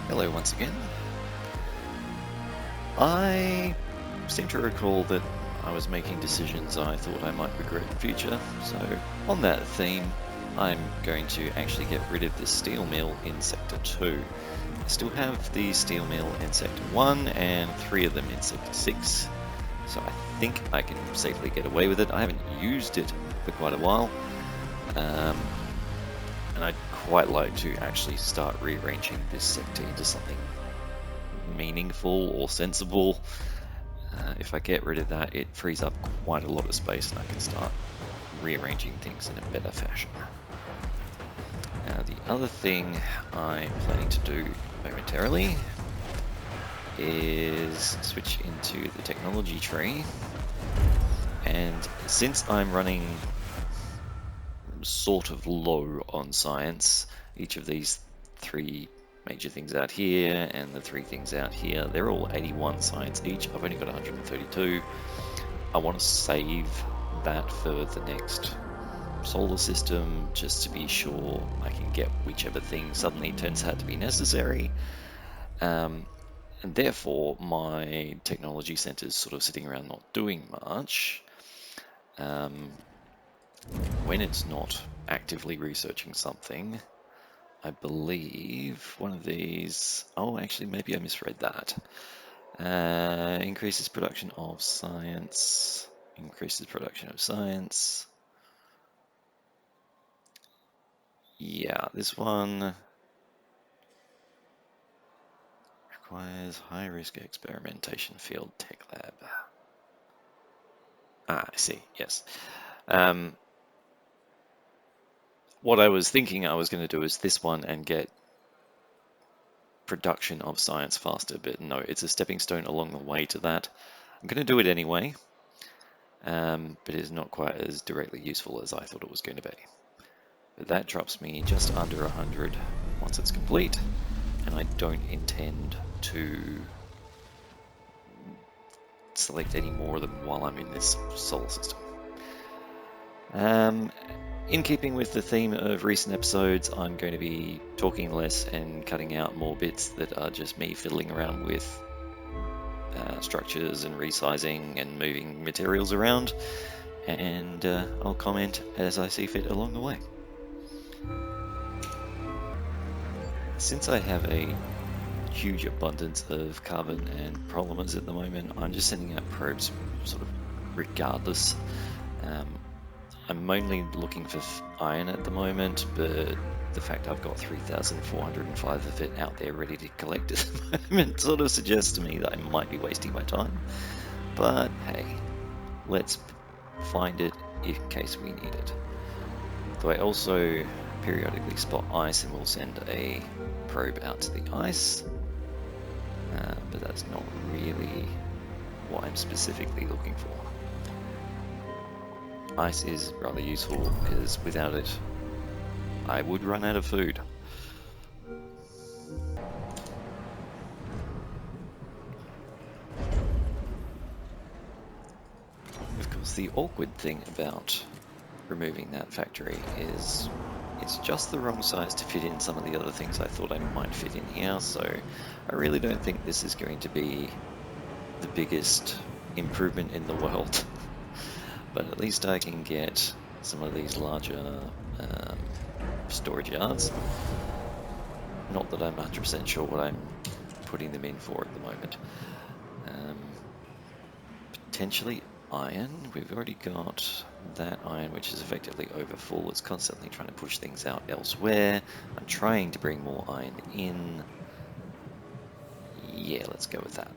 Hello once again. I seem to recall that I was making decisions I thought I might regret in future, so on that theme, I'm going to actually get rid of this steel mill in Sector 2. I still have the steel mill in Sector 1 and 3 of them in Sector 6, so I think I can safely get away with it. I haven't used it for quite a while, and I'd quite like to actually start rearranging this sector into something meaningful or sensible. If I get rid of that, it frees up quite a lot of space and I can start rearranging things in a better fashion. Now, the other thing I'm planning to do momentarily is switch into the technology tree, and since I'm running sort of low on science, each of these 3 major things out here and the 3 things out here, they're all 81 science each. I've only got 132. I want to save that for the next solar system, just to be sure I can get whichever thing suddenly turns out to be necessary. And therefore, my technology center is sort of sitting around not doing much. When it's not actively researching something, I believe one of these, oh, actually, maybe I misread that. Increases production of science, Yeah, this one requires high-risk experimentation field tech lab. I see, yes. What I was thinking I was going to do is this one and get production of science faster, but no, it's a stepping stone along the way to that. I'm going to do it anyway, but it's not quite as directly useful as I thought it was going to be. But that drops me just under 100 once it's complete, and I don't intend to select any more of them while I'm in this solar system. In keeping with the theme of recent episodes, I'm going to be talking less and cutting out more bits that are just me fiddling around with structures and resizing and moving materials around, and I'll comment as I see fit along the way. Since I have a huge abundance of carbon and polymers at the moment, I'm just sending out probes sort of regardless. I'm mainly looking for iron at the moment, but the fact I've got 3,405 of it out there ready to collect at the moment sort of suggests to me that I might be wasting my time. But hey, let's find it in case we need it. Though I also periodically spot ice and will send a probe out to the ice, but that's not really what I'm specifically looking for. Ice is rather useful because without it, I would run out of food. Of course, the awkward thing about removing that factory is it's just the wrong size to fit in some of the other things I thought I might fit in here, so I really don't think this is going to be the biggest improvement in the world. But at least I can get some of these larger storage yards. Not that I'm 100% sure what I'm putting them in for at the moment. Potentially iron. We've already got that iron, which is effectively over full. It's constantly trying to push things out elsewhere. I'm trying to bring more iron in. Yeah, let's go with that.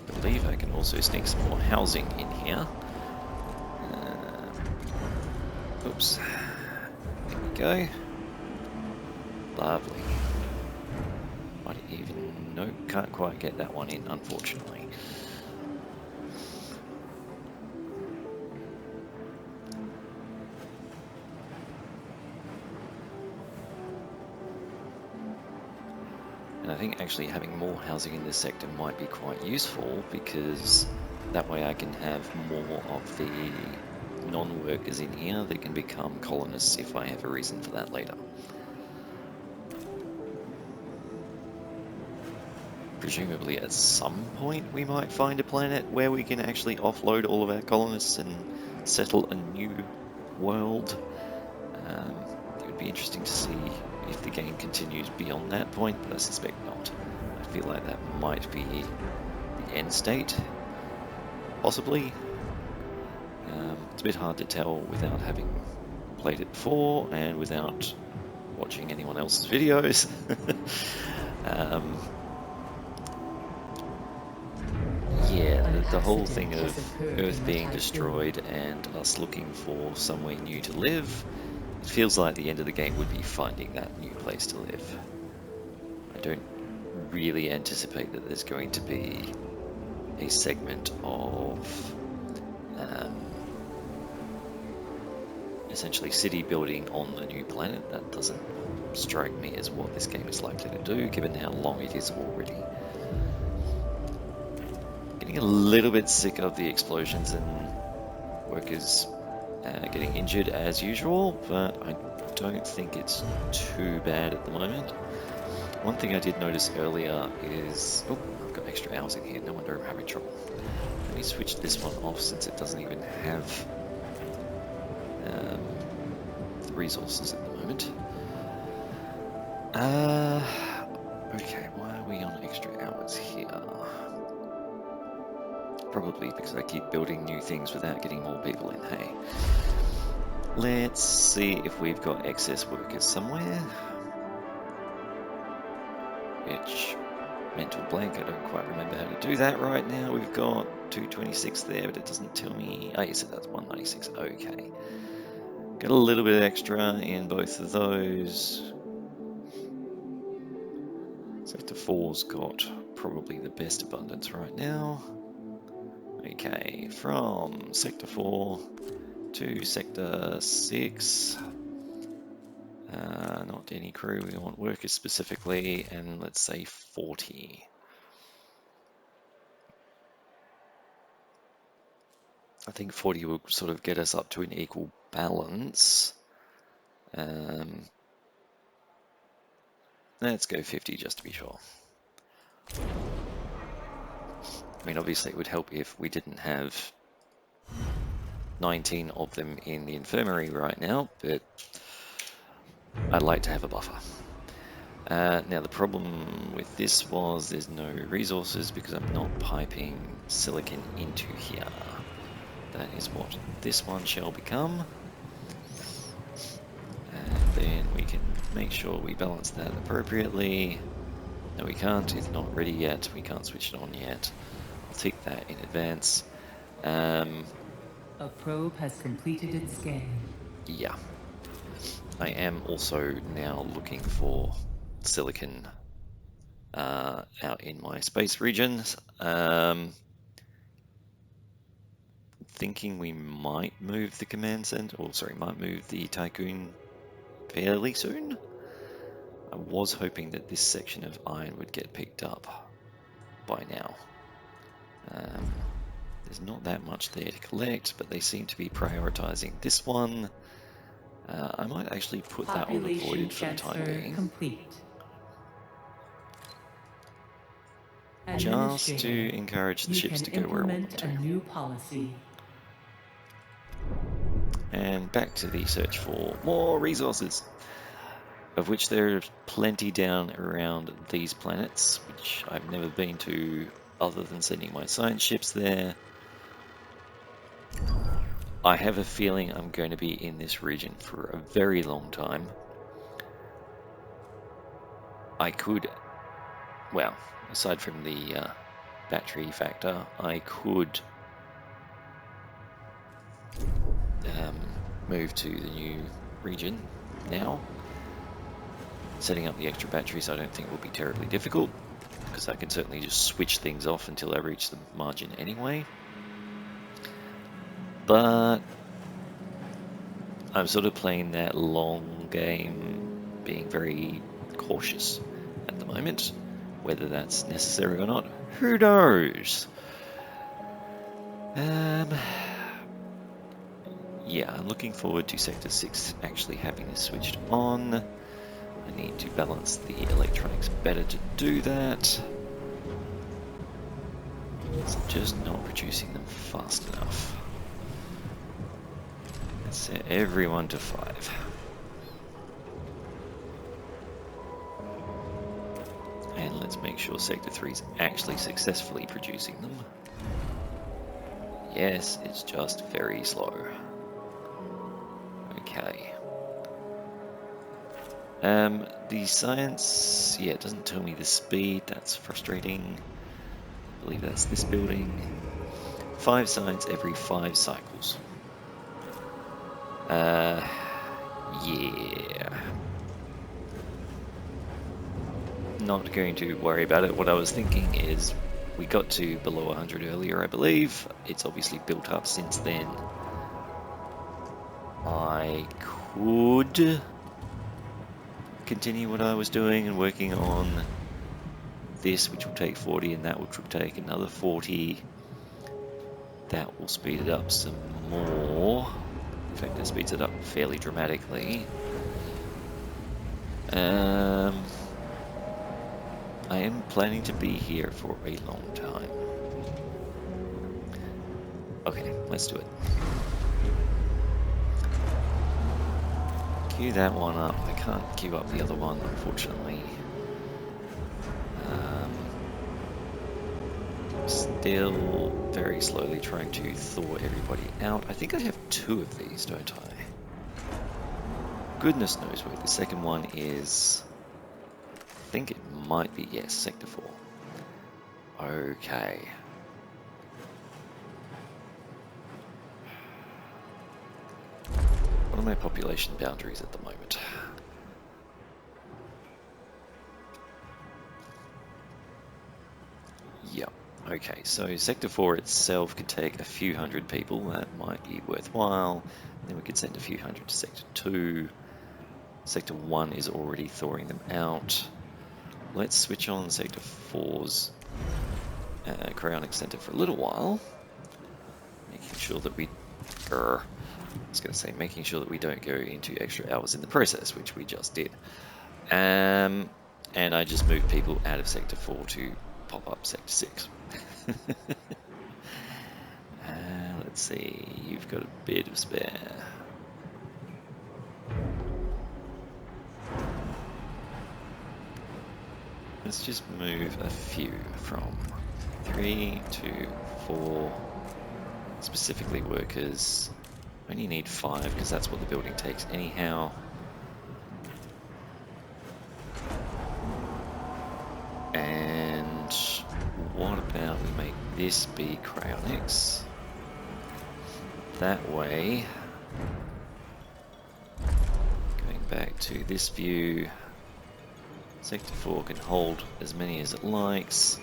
I believe I can also sneak some more housing in here. Oops. There we go. Lovely. Might even... Nope, can't quite get that one in, unfortunately. And I think actually having more housing in this sector might be quite useful, because that way I can have more of the non-workers in here that can become colonists if I have a reason for that later. Presumably at some point we might find a planet where we can actually offload all of our colonists and settle a new world. It would be interesting to see if the game continues beyond that point, but I suspect not. I feel like that might be the end state, possibly. It's a bit hard to tell without having played it before and without watching anyone else's videos. Yeah, the whole thing of Earth being destroyed and us looking for somewhere new to live, it feels like the end of the game would be finding that new place to live. I don't really anticipate that there's going to be a segment of essentially city building on the new planet. That doesn't strike me as what this game is likely to do, given how long it is already. Getting a little bit sick of the explosions and workers getting injured as usual, but I don't think it's too bad at the moment. One thing I did notice earlier is... Oh, I've got extra hours in here. No wonder I'm having trouble. Let me switch this one off since it doesn't even have the resources at the moment. Okay, why are we on extra hours here? Probably because I keep building new things without getting more people in, hey. Let's see if we've got excess workers somewhere. Which, mental blank, I don't quite remember how to do that right now. We've got 226 there, but it doesn't tell me... Oh, yes, that's 196, okay. Got a little bit extra in both of those. Sector 4's got probably the best abundance right now. Okay, from Sector 4 to Sector 6. Not any crew, we want workers specifically, and let's say 40. I think 40 will sort of get us up to an equal balance. Let's go 50 just to be sure. I mean, obviously it would help if we didn't have 19 of them in the infirmary right now, but I'd like to have a buffer. Now the problem with this was there's no resources because I'm not piping silicon into here. That is what this one shall become. And then we can make sure we balance that appropriately. No, we can't. It's not ready yet. We can't switch it on yet. I'll take that in advance. A probe has completed its scan. Yeah. I am also now looking for silicon out in my space regions. Thinking we might move the command center, or sorry, might move the Tycoon fairly soon. I was hoping that this section of iron would get picked up by now. There's not that much there to collect, but they seem to be prioritizing this one. I might actually put that on avoided for the time being. Complete. Just to encourage the ships to go where I want them to. A new policy. And back to the search for more resources, of which there are plenty down around these planets, which I've never been to other than sending my science ships there. I have a feeling I'm going to be in this region for a very long time. I could, well, aside from the battery factor, I could move to the new region now. Setting up the extra batteries I don't think will be terribly difficult, because I can certainly just switch things off until I reach the margin anyway. But I'm sort of playing that long game, being very cautious at the moment. Whether that's necessary or not, who knows? Yeah, I'm looking forward to Sector 6 actually having this switched on. I need to balance the electronics better to do that. It's just not producing them fast enough. Let's set everyone to 5. And let's make sure Sector 3 is actually successfully producing them. Yes, it's just very slow. Okay. The science, yeah, it doesn't tell me the speed. That's frustrating. I believe that's this building. 5 science every 5 cycles. Yeah. Not going to worry about it. What I was thinking is we got to below 100 earlier, I believe. It's obviously built up since then. I could continue what I was doing and working on this, which will take 40, and that which will take another 40. That will speed it up some more. In fact, that speeds it up fairly dramatically. I am planning to be here for a long time. Okay, let's do it. Queue that one up. I can't queue up the other one, unfortunately. Still very slowly trying to thaw everybody out. I think I have 2 of these, don't I? Goodness knows where the second one is. I think it might be, yes, Sector 4. Okay. What are my population boundaries at the moment? Yep. Okay, so Sector 4 itself could take a few hundred people. That might be worthwhile. Then we could send a few hundred to Sector 2. Sector 1 is already thawing them out. Let's switch on Sector 4's cryonic center for a little while. Making sure that we... making sure that we don't go into extra hours in the process, which we just did. And I just moved people out of Sector 4 to pop up Sector 6. Let's see, you've got a bit of spare. Let's just move a few from 3 to 4, specifically workers. Only need 5 because that's what the building takes anyhow. And what about we make this be cryonics? That way, going back to this view, Sector 4 can hold as many as it likes,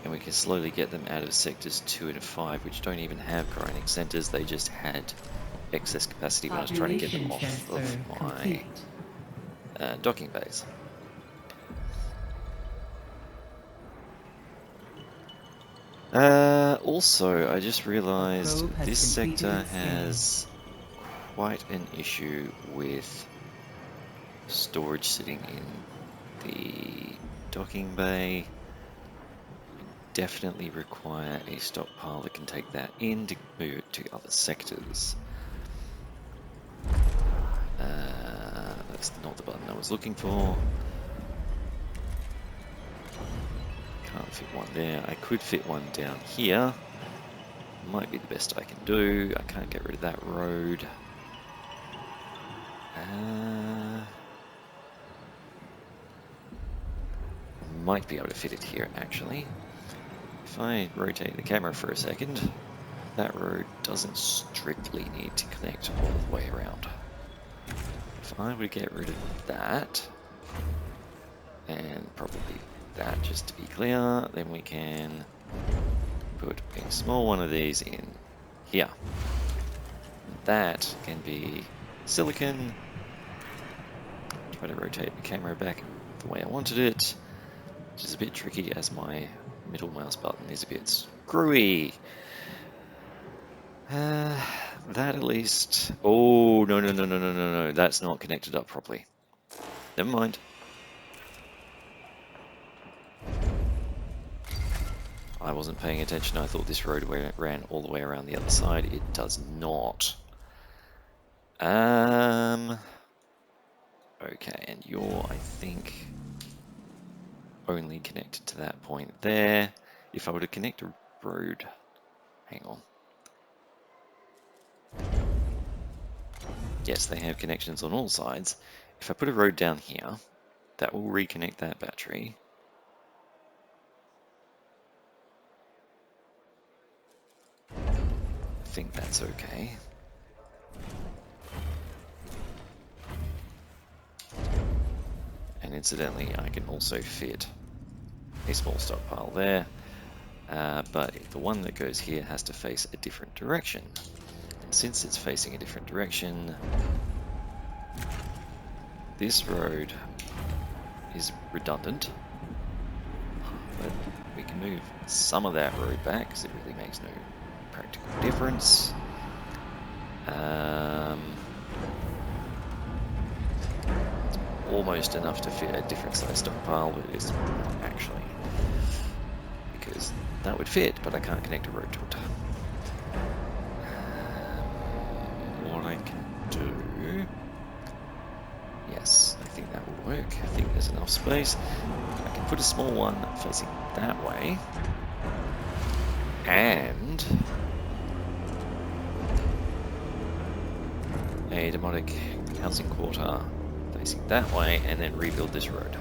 and we can slowly get them out of Sectors 2 and 5, which don't even have cryonic centers. They just had excess capacity when I was trying to get them off of my docking bays. Also, I just realized this sector has quite an issue with storage sitting in the docking bay. Definitely require a stockpile that can take that in to move it to other sectors. That's not the button I was looking for. Can't fit one there. I could fit one down here. Might be the best I can do. I can't get rid of that road. Might be able to fit it here, actually. If I rotate the camera for a second, that road doesn't strictly need to connect all the way around. If I would get rid of that, and probably that just to be clear, then we can put a small one of these in here. That can be silicon. Try to rotate the camera back the way I wanted it, which is a bit tricky as my middle mouse button is a bit screwy. That at least... Oh, no, that's not connected up properly. Never mind. I wasn't paying attention. I thought this road ran all the way around the other side. It does not. Okay, and you're, I think, only connected to that point there. If I were to connect a road, hang on. Yes, they have connections on all sides. If I put a road down here, that will reconnect that battery. I think that's okay. And incidentally, I can also fit a small stockpile there, but the one that goes here has to face a different direction. And since it's facing a different direction, this road is redundant, but we can move some of that road back because it really makes no practical difference. It's almost enough to fit a different size stockpile, but it's not actually, because that would fit, but I can't connect a road to it. What I can do... Yes, I think that will work. I think there's enough space. I can put a small one facing that way. And a demonic housing quarter facing that way, and then rebuild this road.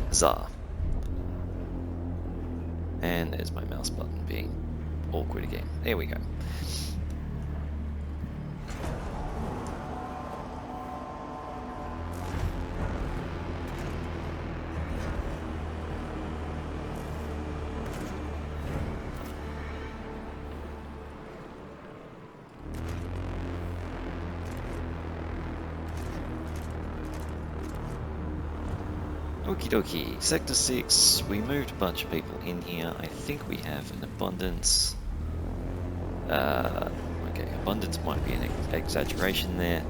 Huzzah. And there's my mouse button being awkward again. There we go. Okie dokie, Sector 6, we moved a bunch of people in here. I think we have an abundance. Okay, abundance might be an exaggeration there.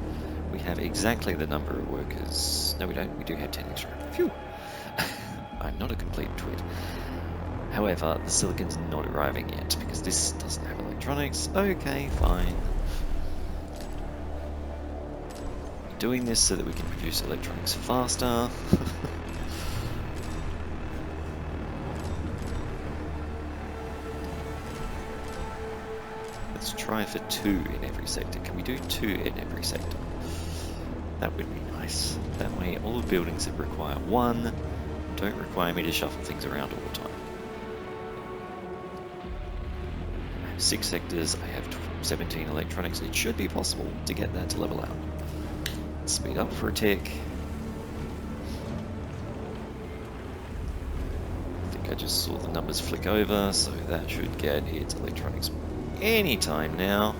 We have exactly the number of workers. No, we don't. We do have 10 extra. Phew! I'm not a complete twit. However, the silicon's not arriving yet because this doesn't have electronics. Okay, fine. We're doing this so that we can produce electronics faster. Let's try for 2 in every sector. Can we do 2 in every sector? That would be nice. That way all the buildings that require 1 don't require me to shuffle things around all the time. I have 6 sectors, I have 17 electronics. It should be possible to get that to level out. Speed up for a tick. I think I just saw the numbers flick over, so that should get its electronics anytime now.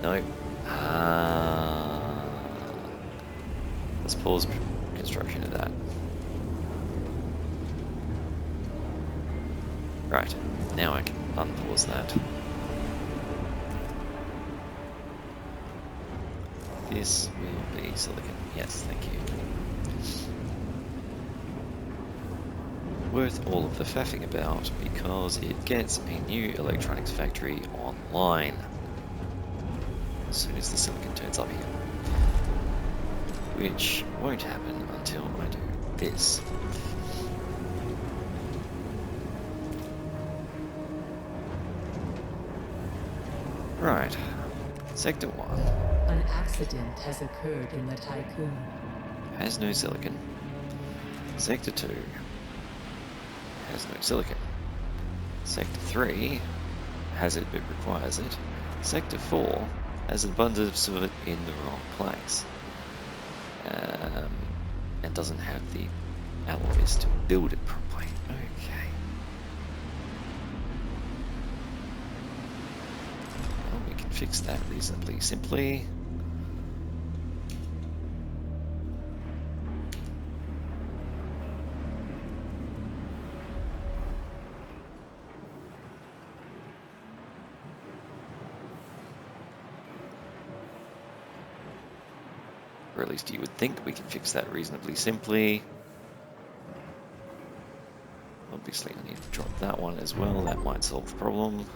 No. Let's pause construction of that. Right, now I can unpause that. This will be silicon. Yes, thank you. Worth all of the faffing about because it gets a new electronics factory online as soon as the silicon turns up here, which won't happen until I do this. Right, Sector 1 An accident has occurred in the Tycoon. has no silicon. Sector 2 has no silicon. Sector 3 has it but requires it. Sector 4 has an abundance of it in the wrong place. And doesn't have the alloys to build it properly. Okay. Well, we can fix that reasonably simply. Or at least you would think we can fix that reasonably simply. Obviously I need to drop that one as well, that might solve the problem.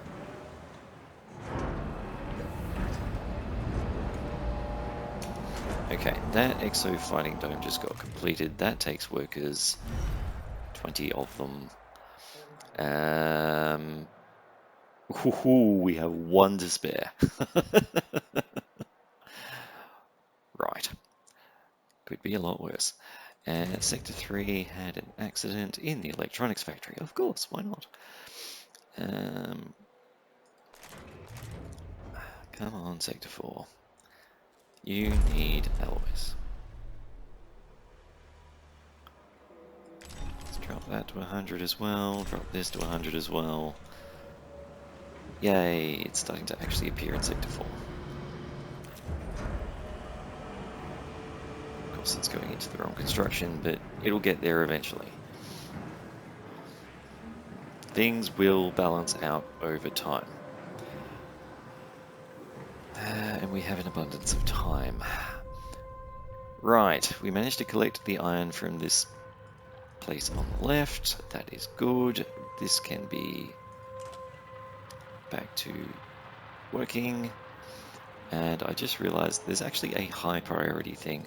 Okay, that exo fighting dome just got completed. That takes workers, 20 of them. We have 1 to spare. Right. Could be a lot worse. And Sector 3 had an accident in the electronics factory. Of course, why not? Come on, Sector 4. You need alloys. Let's drop that to 100 as well. Drop this to 100 as well. Yay, it's starting to actually appear in Sector 4. Of course, it's going into the wrong construction, but it'll get there eventually. Things will balance out over time. And we have an abundance of time. Right, we managed to collect the iron from this place on the left. That is good. This can be back to working. And I just realized there's actually a high priority thing.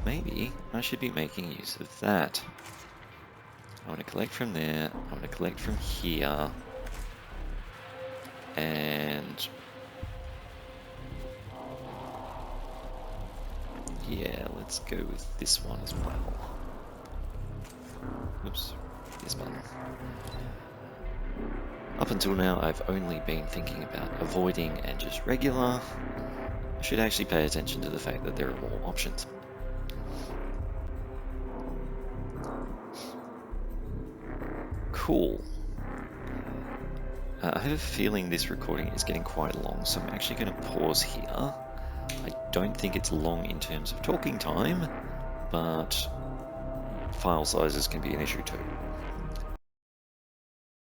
Maybe I should be making use of that. I want to collect from there. I want to collect from here. And yeah, let's go with this one as well. Oops, this button. Up until now, I've only been thinking about avoiding and just regular. I should actually pay attention to the fact that there are more options. Cool. I have a feeling this recording is getting quite long, so I'm actually going to pause here. I don't think it's long in terms of talking time, but file sizes can be an issue too.